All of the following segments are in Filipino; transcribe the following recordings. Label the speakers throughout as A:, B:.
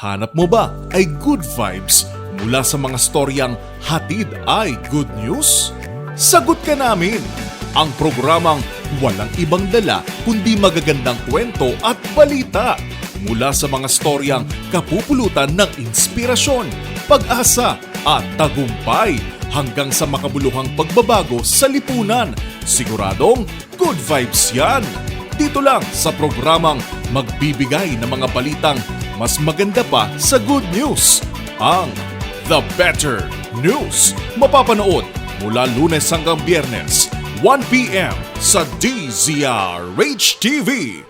A: Hanap mo ba ay good vibes mula sa mga storyang hatid ay good news? Sagot ka namin! Ang programang walang ibang dala kundi magagandang kwento at balita mula sa mga storyang kapupulutan ng inspirasyon, pag-asa at tagumpay hanggang sa makabuluhang pagbabago sa lipunan. Siguradong good vibes yan! Dito lang sa programang magbibigay ng mga balitang mas maganda pa sa good news. Ang The Better News. Mapapanood mula Lunes hanggang Biyernes, 1 p.m. sa DZRH TV.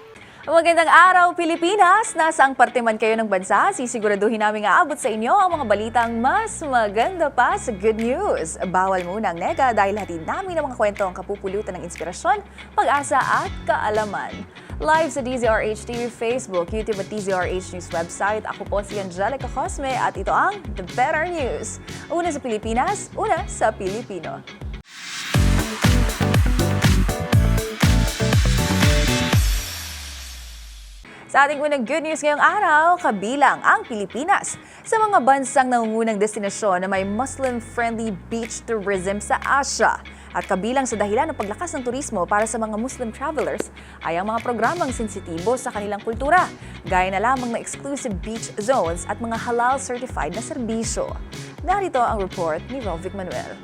B: Magandang araw, Pilipinas! Nasa ang parte man kayo ng bansa, sisiguraduhin namin aabot sa inyo ang mga balitang mas maganda pa sa good news. Bawal muna ang nega dahil hatid namin ang mga kwento ang kapupulutan ng inspirasyon, pag-asa at kaalaman. Live sa DZRH TV Facebook, YouTube at DZRH News website. Ako po si Angelica Cosme at ito ang The Better News. Una sa Pilipinas, una sa Pilipino. Sa ating unang good news ngayong araw, kabilang ang Pilipinas sa mga bansang nangungunang destinasyon na may Muslim-friendly beach tourism sa Asia. At kabilang sa dahilan ng paglakas ng turismo para sa mga Muslim travelers ay ang mga programang sensitibo sa kanilang kultura, gaya na lamang na exclusive beach zones at mga halal-certified na serbisyo. Narito ang report ni Rovic Manuel.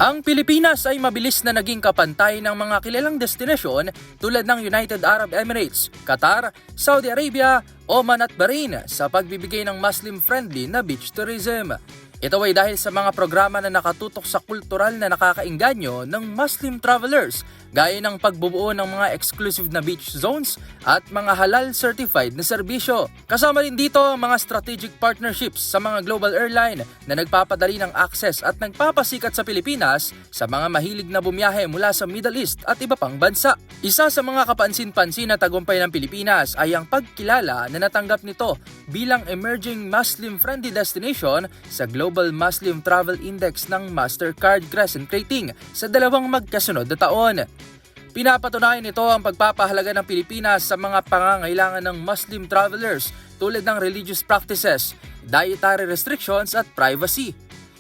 C: Ang Pilipinas ay mabilis na naging kapantay ng mga kilalang destinasyon tulad ng United Arab Emirates, Qatar, Saudi Arabia, Oman at Bahrain sa pagbibigay ng Muslim-friendly na beach tourism. Ito ay dahil sa mga programa na nakatutok sa kultural na nakakainganyo ng Muslim travelers, gaya ng pagbubuo ng mga exclusive na beach zones at mga halal-certified na serbisyo. Kasama rin dito ang mga strategic partnerships sa mga global airline na nagpapadali ng access at nagpapasikat sa Pilipinas sa mga mahilig na bumiyahe mula sa Middle East at iba pang bansa. Isa sa mga kapansin-pansin na tagumpay ng Pilipinas ay ang pagkilala na natanggap nito bilang emerging Muslim-friendly destination sa Global Muslim Travel Index ng Mastercard Crescent Rating sa dalawang magkasunod na taon. Pinapatunayan nito ang pagpapahalaga ng Pilipinas sa mga pangangailangan ng Muslim travelers tulad ng religious practices, dietary restrictions at privacy.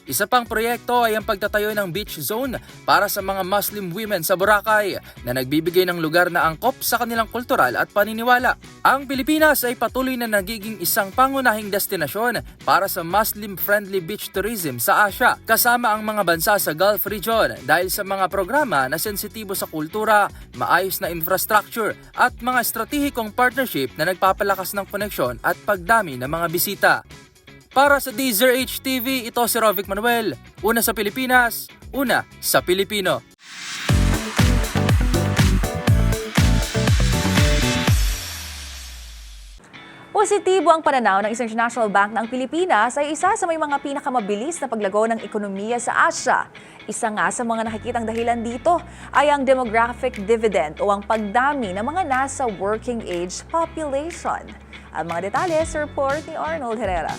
C: Isa pang proyekto ay ang pagtatayo ng beach zone para sa mga Muslim women sa Boracay na nagbibigay ng lugar na angkop sa kanilang kultural at paniniwala. Ang Pilipinas ay patuloy na nagiging isang pangunahing destinasyon para sa Muslim-friendly beach tourism sa Asia, kasama ang mga bansa sa Gulf region dahil sa mga programa na sensitibo sa kultura, maayos na infrastructure at mga estratehikong partnership na nagpapalakas ng koneksyon at pagdami ng mga bisita. Para sa DZRH TV, ito si Rovic Manuel. Una sa Pilipinas, una sa Pilipino.
B: Positibo ang pananaw ng isang international bank na ang Pilipinas ay isa sa may mga pinakamabilis na paglago ng ekonomiya sa Asia. Isa nga sa mga nakikitang dahilan dito ay ang demographic dividend o ang pagdami ng mga nasa working age population. Ang mga detalye sa report ni Arnold Herrera.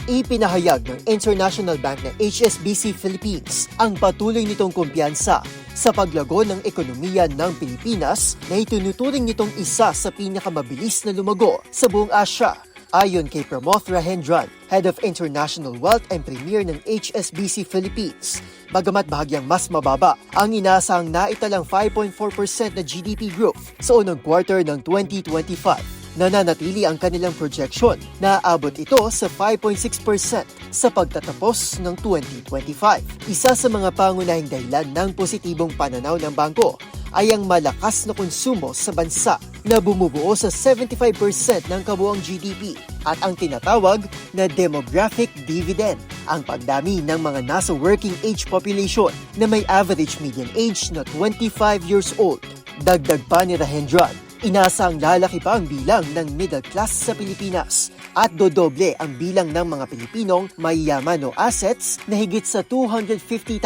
D: Ipinahayag ng International Bank na HSBC Philippines ang patuloy nitong kumpiyansa sa paglago ng ekonomiya ng Pilipinas na itinuturing nitong isa sa pinakamabilis na lumago sa buong Asia. Ayon kay Pramoth Rahendran, Head of International Wealth and Premier ng HSBC Philippines, bagamat bahagyang mas mababa ang inaasahang naitalang 5.4% na GDP growth sa unang quarter ng 2025, nananatili ang kanilang projection na aabot ito sa 5.6% sa pagtatapos ng 2025. Isa sa mga pangunahing dahilan ng positibong pananaw ng bangko ay ang malakas na konsumo sa bansa na bumubuo sa 75% ng kabuuang GDP at ang tinatawag na demographic dividend, ang pagdami ng mga nasa working age population na may average median age na 25 years old. Dagdag pa ni Rahendran, inaasang lalaki pa ang bilang ng middle class sa Pilipinas at dodoble ang bilang ng mga Pilipinong mayayaman o assets na higit sa $250,000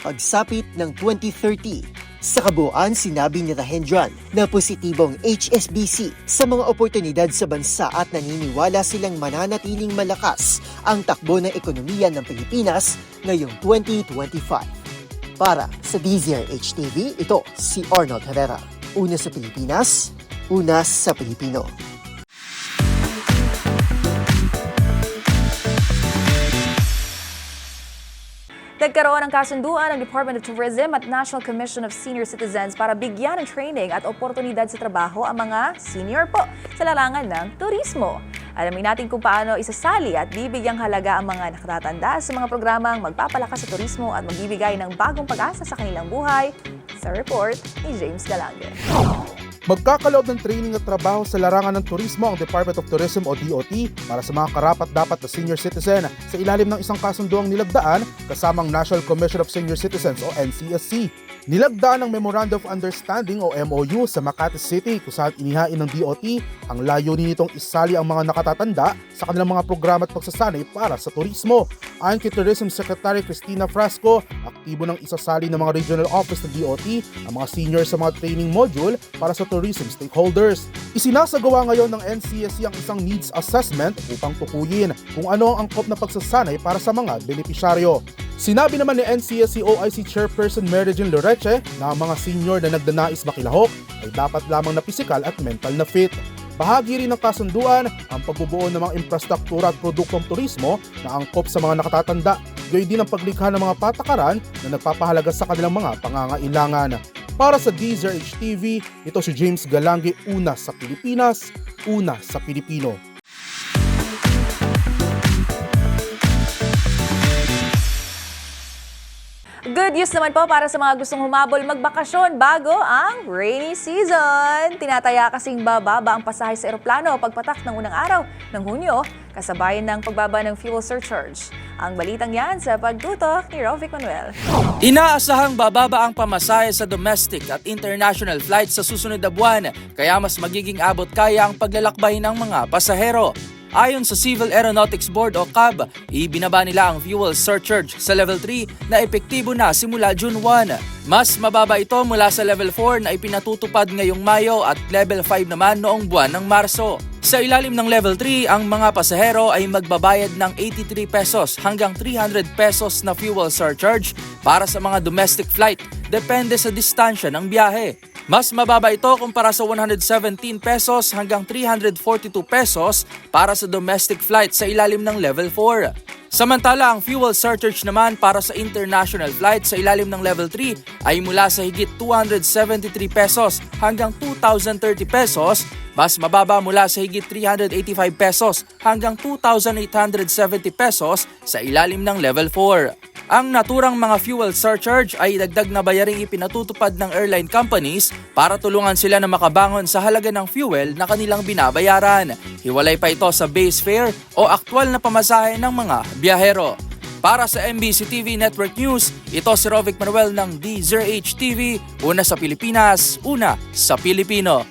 D: pagsapit ng 2030. Sa kabuuan, sinabi ni Rahendran na positibong HSBC sa mga oportunidad sa bansa at naniniwala silang mananatiling malakas ang takbo ng ekonomiya ng Pilipinas ngayong 2025. Para sa DZRH TV, ito si Arnold Herrera. Una sa Pilipinas, una sa Pilipino.
B: Nagkaroon ng kasunduan ng Department of Tourism at National Commission of Senior Citizens para bigyan ng training at oportunidad sa trabaho ang mga senior po sa larangan ng turismo. Alamin natin kung paano isasali at bibigyang halaga ang mga nakatatanda sa mga programang magpapalakas sa turismo at magbibigay ng bagong pag-asa sa kanilang buhay sa report ni James Galange.
E: Magkakaloob ng training at trabaho sa larangan ng turismo ang Department of Tourism o DOT para sa mga karapat-dapat na senior citizen sa ilalim ng isang kasunduang nilagdaan kasamang National Commission of Senior Citizens o NCSC. Nilagdaan ng Memorandum of Understanding o MOU sa Makati City kung saan inihain ng DOT ang layunin nitong isali ang mga nakatatanda sa kanilang mga programa at pagsasanay para sa turismo. Ayon kay Tourism Secretary Cristina Frasco, aktibo ng isasali ng mga regional office ng DOT ang mga senior sa mga training module para sa tourism stakeholders. Isinasagawa ngayon ng NCSC ang isang needs assessment upang tukuyin kung ano ang angkop na pagsasanay para sa mga benepisyaryo. Sinabi naman ni NCSC OIC Chairperson Mary Jean Loreche na ang mga senior na nagdanais makilahok ay dapat lamang na pisikal at mental na fit. Bahagi rin ng kasunduan ang pagbubuo ng mga infrastruktura at produktong turismo na angkop sa mga nakatatanda, gayon din ang paglikha ng mga patakaran na nagpapahalaga sa kanilang mga pangangailangan. Para sa DZRH TV, ito si James Galange, una sa Pilipinas, una sa Pilipino.
B: Good news naman po para sa mga gustong humabol magbakasyon bago ang rainy season. Tinataya kasing bababa ang pasahe sa eroplano pagpatak ng unang araw ng Hunyo, kasabayan ng pagbaba ng fuel surcharge. Ang balitang yan sa pagtutok ni Rovic Manuel.
C: Inaasahang bababa ang pamasahe sa domestic at international flights sa susunod na buwan, kaya mas magiging abot kaya ang paglalakbay ng mga pasahero. Ayon sa Civil Aeronautics Board o CAB, ibinaba nila ang fuel surcharge sa Level 3 na epektibo na simula June 1. Mas mababa ito mula sa Level 4 na ipinatutupad ngayong Mayo at Level 5 naman noong buwan ng Marso. Sa ilalim ng Level 3, ang mga pasahero ay magbabayad ng 83 pesos hanggang 300 pesos na fuel surcharge para sa mga domestic flight, depende sa distansya ng biyahe. Mas mababa ito kumpara sa 117 pesos hanggang 342 pesos para sa domestic flight sa ilalim ng Level 4. Samantala, ang fuel surcharge naman para sa international flight sa ilalim ng Level 3 ay mula sa higit 273 pesos hanggang 2,030 pesos, mas mababa mula sa higit 385 pesos hanggang 2,870 pesos sa ilalim ng Level 4. Ang naturang mga fuel surcharge ay dagdag na bayaring ipinatutupad ng airline companies para tulungan sila na makabangon sa halaga ng fuel na kanilang binabayaran. Hiwalay pa ito sa base fare o aktwal na pamasahe ng mga biyahero. Para sa MBC TV Network News, ito si Rovic Manuel ng DZRH TV, una sa Pilipinas, una sa Pilipino.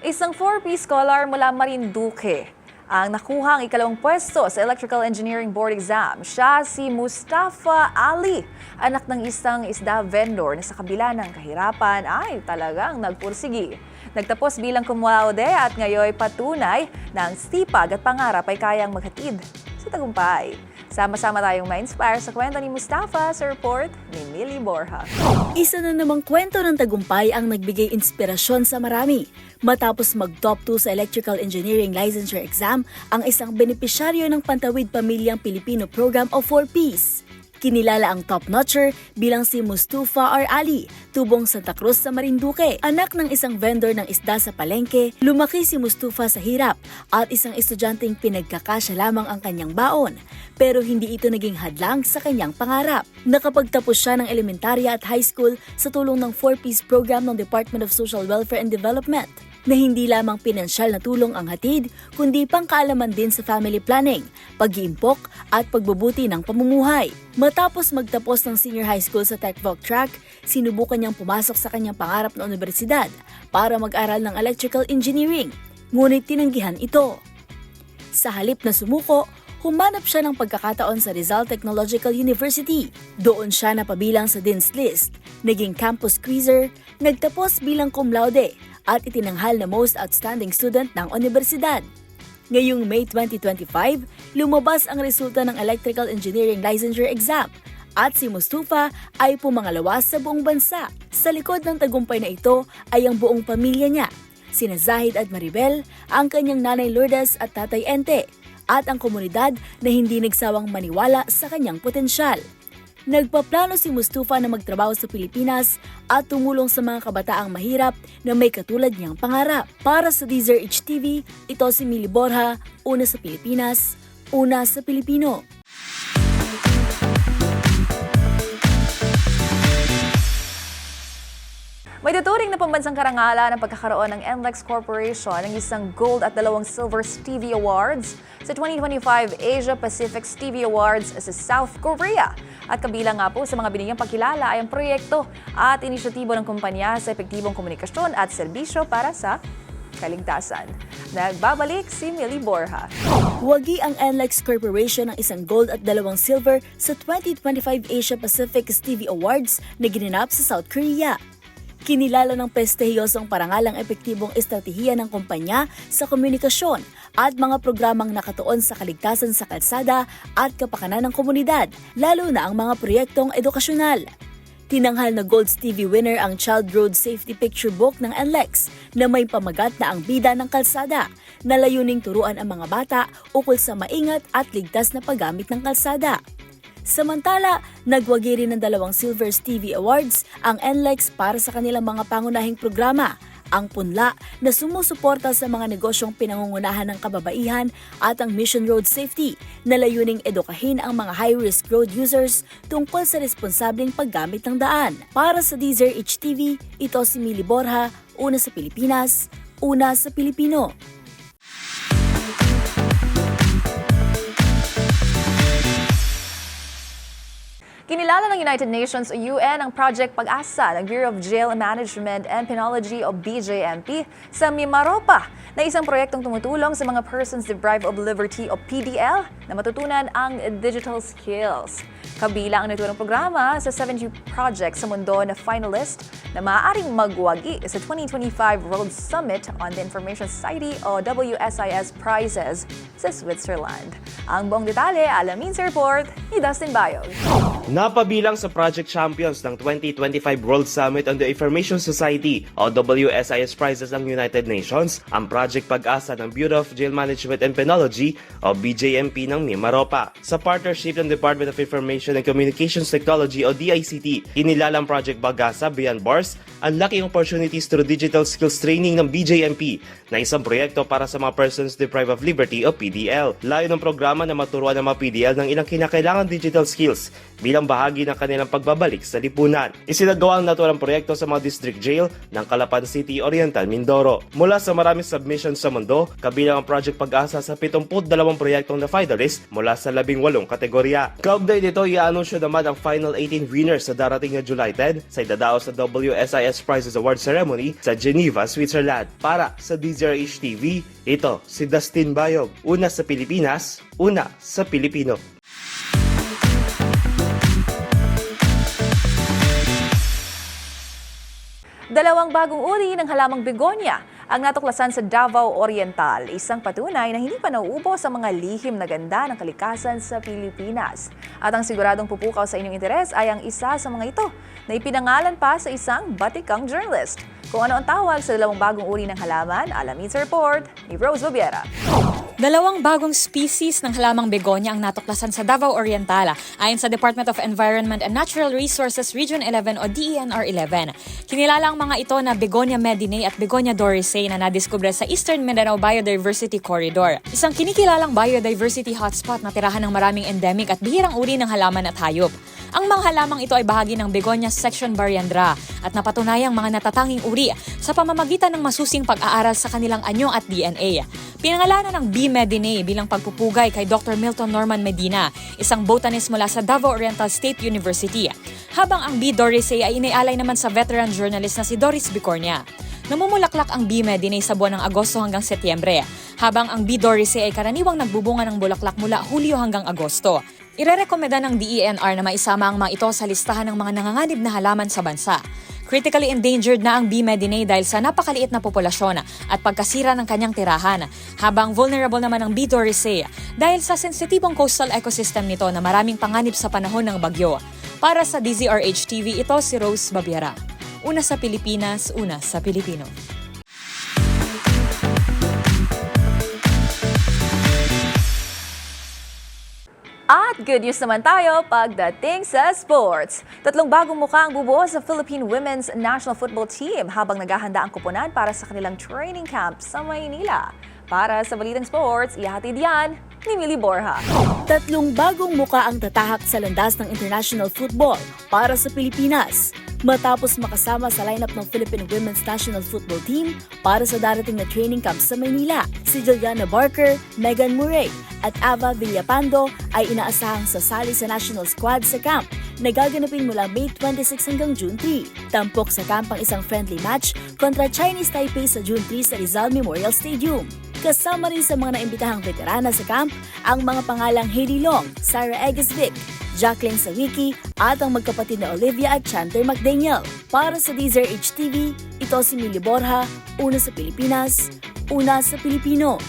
B: Isang 4P scholar mula Marinduque ang nakuhang ikalawang pwesto sa Electrical Engineering Board exam. Siya si Mustafa Ali, anak ng isang isda vendor na sa kabila ng kahirapan ay talagang nagpursigi. Nagtapos bilang cum laude at ngayon patunay na ang sipag at pangarap ay kayang maghatid sa tagumpay. Sama-sama tayong ma-inspire sa kwento ni Mustafa sa report ni Millie Borja.
F: Isa na namang kwento ng tagumpay ang nagbigay inspirasyon sa marami. Matapos mag-top 2 sa Electrical Engineering Licensure Exam, ang isang benepisyaryo ng Pantawid Pamilyang Pilipino Program o 4Ps. Kinilala ang top-notcher bilang si Mustafa Ali, tubong Santa Cruz sa Marinduque. Anak ng isang vendor ng isda sa palengke, lumaki si Mustafa sa hirap at isang estudyanteng pinagkakasya lamang ang kanyang baon. Pero hindi ito naging hadlang sa kanyang pangarap. Nakapagtapos siya ng elementarya at high school sa tulong ng 4Ps program ng Department of Social Welfare and Development, na hindi lamang pinansyal na tulong ang hatid, kundi pangkaalaman din sa family planning, pag-iimpok at pagbubuti ng pamumuhay. Matapos magtapos ng senior high school sa TechVoc track, sinubukan niyang pumasok sa kanyang pangarap na universidad para mag-aral ng electrical engineering, ngunit tinanggihan ito. Sa halip na sumuko, humanap siya ng pagkakataon sa Rizal Technological University. Doon siya napabilang sa Dean's List, naging campus quizzer, nagtapos bilang cum laude, at itinanghal na most outstanding student ng universidad. Ngayong May 2025, lumabas ang resulta ng Electrical Engineering Licensure Exam at si Mustafa ay pumangalawa sa buong bansa. Sa likod ng tagumpay na ito ay ang buong pamilya niya. sina Zahid at Maribel, ang kanyang nanay Lourdes at tatay Ente, at ang komunidad na hindi nagsawang maniwala sa kanyang potensyal. Nagpaplano si Mustafa na magtrabaho sa Pilipinas at tumulong sa mga kabataang mahirap na may katulad niyang pangarap. Para sa DZRH TV, ito si Mili Borja, una sa Pilipinas, una sa Pilipino.
B: May tuturing na pambansang karangalan ang pagkakaroon ng NLEX Corporation ng isang gold at 2 silver Stevie Awards sa 2025 Asia Pacific Stevie Awards sa South Korea. At kabilang nga po sa mga binigyang pagkilala ay ang proyekto at inisyatibo ng kumpanya sa epektibong komunikasyon at serbisyo para sa kaligtasan. Nagbabalik si Mili Borja.
F: Wagi ang NLEX Corporation ng isang gold at 2 silver sa 2025 Asia Pacific Stevie Awards na ginanap sa South Korea. Kinilala ng prestihiyosong parangal ang epektibong estratehiya ng kumpanya sa komunikasyon at mga programang nakatuon sa kaligtasan sa kalsada at kapakanan ng komunidad, lalo na ang mga proyektong edukasyonal. Tinanghal na Gold Stevie winner ang Child Road Safety Picture Book ng NLEX na may pamagat na ang bida ng kalsada, na layuning turuan ang mga bata ukol sa maingat at ligtas na paggamit ng kalsada. Samantala, nagwagi rin ng 2 Silver Stevie Awards ang NLEX para sa kanilang mga pangunahing programa, ang Punla na sumusuporta sa mga negosyong pinangungunahan ng kababaihan at ang Mission Road Safety na layuning edukahin ang mga high-risk road users tungkol sa responsableng paggamit ng daan. Para sa DZRH TV, ito si Mili Borja, una sa Pilipinas, una sa Pilipino.
B: Kinilala ng United Nations o UN ang Project Pag-asa ng Bureau of Jail Management and Penology o BJMP sa Mimaropa na isang proyektong tumutulong sa mga persons deprived of liberty o PDL na matutunan ang digital skills. Kabilang ang naturang programa sa 70 projects sa mundo na finalist na maaaring magwagi sa 2025 World Summit on the Information Society o WSIS Prizes sa Switzerland. Ang buong detalye, alamin sa report ni Dustin Bayog.
G: Napabilang sa Project Champions ng 2025 World Summit on the Information Society o WSIS Prizes ng United Nations, ang Project Pag-asa ng Bureau of Jail Management and Penology o BJMP ng Mimaropa. Sa partnership ng Department of Information and Communications Technology o DICT, inilalang Project Pag-asa Beyond Bars, unlocking opportunities through digital skills training ng BJMP na isang proyekto para sa mga persons deprived of liberty o PDL. Layo ng programa na maturuan ng mga PDL ng ilang kinakailangan digital skills bilang bahagi ng kanilang pagbabalik sa lipunan. Isinagawa ang naturang proyekto sa mga district jail ng Calapan City, Oriental, Mindoro. Mula sa maraming submissions sa mundo, kabilang ang Project Pag-asa sa 72 proyektong na finalist mula sa 18 kategorya. Kaugnay nito, i-anunsyo naman ang final 18 winners sa darating na July 10 sa idadaos sa WSIS Prizes Award Ceremony sa Geneva, Switzerland. Para sa DZRH TV, ito si Dustin Bayog, una sa Pilipinas, una sa Pilipino.
B: Dalawang bagong uri ng halamang begonia ang natuklasan sa Davao Oriental, isang patunay na hindi pa nauubos ang mga lihim na ganda ng kalikasan sa Pilipinas. At ang siguradong pupukaw sa inyong interes ay ang isa sa mga ito na ipinangalan pa sa isang batikang journalist. Kung ano ang tawag sa dalawang bagong uri ng halaman, alamin sa report ni Rose Babiera.
H: Dalawang bagong species ng halamang begonia ang natuklasan sa Davao Oriental ayon sa Department of Environment and Natural Resources Region 11 o DENR 11. Kinilala ang mga ito na Begonia medinae at Begonia dorisei na nadiskubre sa Eastern Mindanao Biodiversity Corridor. Isang kinikilalang biodiversity hotspot na tirahan ng maraming endemic at bihirang uri ng halaman at hayop. Ang mga halamang ito ay bahagi ng Begonia section Barriandra at napatunayang mga natatanging uri sa pamamagitan ng masusing pag-aaral sa kanilang anyo at DNA. Pinangalanan ng B. medinae bilang pagpupugay kay Dr. Milton Norman Medina, isang botanist mula sa Davao Oriental State University. Habang ang B. dorisei ay inialay naman sa veteran journalist na si Doris Bicornia. Namumulaklak ang B. medinae sa buwan ng Agosto hanggang Setyembre, habang ang B. dorisei ay karaniwang nagbubunga ng bulaklak mula Hulyo hanggang Agosto. Irerekomenda ng DENR na maisama ang mga ito sa listahan ng mga nanganganib na halaman sa bansa. Critically endangered na ang B. medinae dahil sa napakaliit na populasyon at pagkasira ng kanyang tirahan, habang vulnerable naman ang B. dorisei dahil sa sensitibong coastal ecosystem nito na maraming panganib sa panahon ng bagyo. Para sa DZRH TV, ito si Rose Babiera. Una sa Pilipinas, una sa Pilipino.
B: At good news naman tayo pagdating sa sports. 3 bagong mukha ang bubuo sa Philippine Women's National Football Team habang naghahanda ang kuponan para sa kanilang training camp sa Maynila. Para sa Balitang Sports, ihatid yan ni Millie Borja.
F: 3 bagong muka ang tatahak sa landas ng international football para sa Pilipinas. Matapos makasama sa lineup ng Philippine Women's National Football Team para sa darating na training camp sa Maynila, si Juliana Barker, Megan Murray at Ava Villapando ay inaasahang sasali sa national squad sa camp na gaganapin mula May 26 hanggang June 3. Tampok sa camp ang isang friendly match kontra Chinese Taipei sa June 3 sa Rizal Memorial Stadium. Kasama rin sa mga naimbitahang veterana sa camp ang mga pangalang Heidi Long, Sarah Egesvic, Jacqueline Sawicki at ang magkapatid na Olivia at Chandler McDaniel. Para sa DZRH TV, ito si Millie Borja, una sa Pilipinas, una sa Pilipino.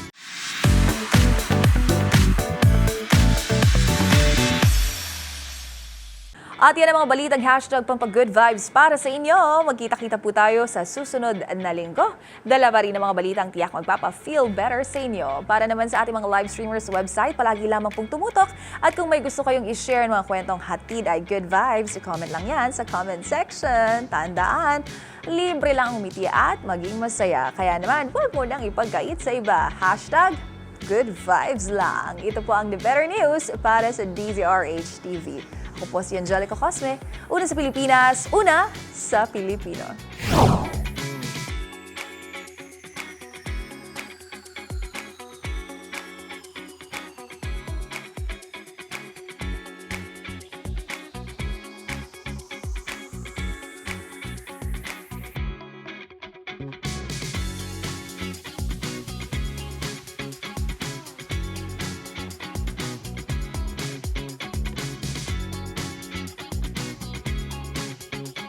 B: At yan ang mga balitang hashtag pampag-good vibes para sa inyo. Magkita-kita po tayo sa susunod na linggo. Dala pa rin ang mga balitang tiyak magpapa-feel better sa inyo. Para naman sa ating mga live streamers website, palagi lamang pong tumutok. At kung may gusto kayong i-share ng mga kwentong hatid ay good vibes, i-comment lang yan sa comment section. Tandaan, libre lang umiti at maging masaya. Kaya naman, huwag mo nang ipagkait sa iba. Hashtag good vibes lang. Ito po ang The Better News para sa DZRH TV. Ako po si Angelica Cosme, una sa Pilipinas, una sa Pilipino.